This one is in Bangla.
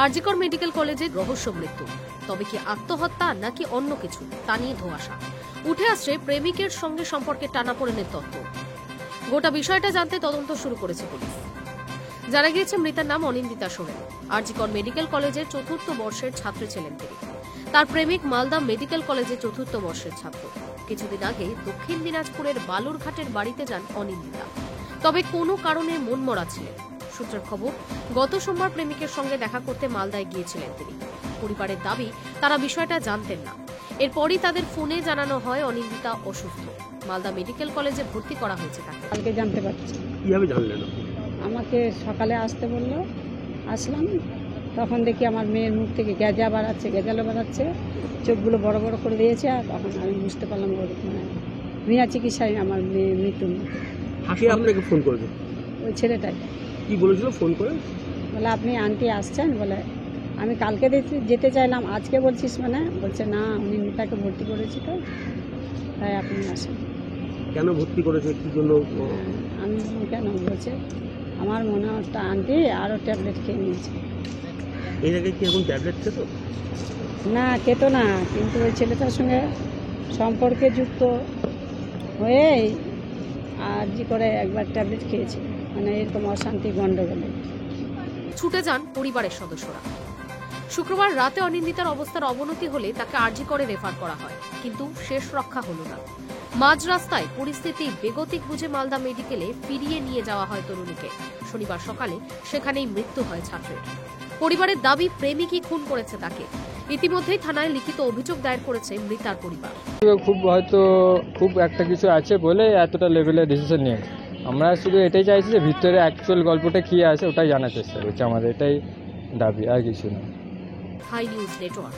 আরজিকর মেডিকেল কলেজের রহস্য মৃত্যু, তবে কি আত্মহত্যা নাকি অন্য কিছু তা নিয়ে ধোঁয়াশা। উঠে আসছে প্রেমিকের সঙ্গে সম্পর্কে টানাপোড়েনের তত্ত্ব। গোটা বিষয়টা জানতে তদন্ত শুরু করেছে পুলিশ। জানা গিয়েছে মৃতার নাম অনিন্দিতা সোরেন। আরজিকর মেডিকেল কলেজের ৪র্থ বর্ষের ছাত্রী ছিলেন তিনি। তার প্রেমিক মালদা মেডিকেল কলেজের ৪র্থ বর্ষের ছাত্র। কিছুদিন আগে দক্ষিণ দিনাজপুরের বালুরঘাটের বাড়িতে যান অনিন্দিতা, তবে কোনো কারণে মনমরা ছিলেন। সূত্রের খবর, গত সোমবার প্রেমিকের সঙ্গে দেখা করতে মালদায় গিয়েছিলেন তিনি। পরিবারের দাবি তারা বিষয়টা জানতেন না। এরপরই তাদের ফোনে জানানো হয় অনিন্দিতা অসুস্থ। মালদা মেডিকেল কলেজে ভর্তি করা হয়েছে তাকে। কালকে জানতে পারছি। কিভাবে জানলেন? আমাকে সকালে আসতে বললো, আসলাম, তখন দেখি আমার মেয়ের মুখ থেকে গেজালো বাড়াচ্ছে, চোখগুলো বড় বড় করে দিয়েছে। আর তখন আমি বুঝতে পারলাম ওর বিনা চিকিৎসায় আমার মেয়ের মৃত্যু। কে আপনাকে ফোন করেছে? ওই ছেলেটাই। কি বলেছিল ফোন করে? বলে আপনি আন্টি আসছেন, বলে আমি কালকে যেতে চাইলাম, আজকে বলছিস মানে? বলছে না, উনি মিতাকে ভর্তি করেছি তো, তাই আপনি আসেন। কেন ভর্তি করেছে, কি জন্য? আমি কেন বলছে, আমার মনে হচ্ছে আন্টি আরও ট্যাবলেট খেয়ে নিয়েছে। এর আগে কি এখন ট্যাবলেট খেত? না, খেত না, কিন্তু ওই ছেলেটার সঙ্গে সম্পর্কে যুক্ত হয়ে আরজি করে একবার ট্যাবলেট খেয়েছে, মানে এরকম অশান্তি গণ্ডগোলে। ছুটে যান পরিবারের সদস্যরা। শুক্রবার রাতে অনিন্দিতার অবস্থার অবনতি হলে তাকে আরজি করে রেফার করা হয়, কিন্তু শেষ রক্ষা হল না। মাঝ রাস্তায় পরিস্থিতি বেগতিক বুঝে মালদা মেডিকেলে ফিরিয়ে নিয়ে যাওয়া হয় তরুণীকে। শনিবার সকালে সেখানেই মৃত্যু হয় ছাত্রের। পরিবারের দাবি প্রেমিকই খুন করেছে তাকে। ইতিমধ্যেই থানায় লিখিত অভিযোগ দায়ের করেছে মৃতার পরিবার। খুব একটা কিছু আছে বলে এতটা লেভেলে ডিসিশন নিয়ে, আমরা শুধু এটাই চাইছি যে ভিতরে অ্যাকচুয়াল গল্পটা কি আছে ওটাই জানার চেষ্টা করছি। আমাদের এটাই দাবি, আর কিছু না। Hi News network.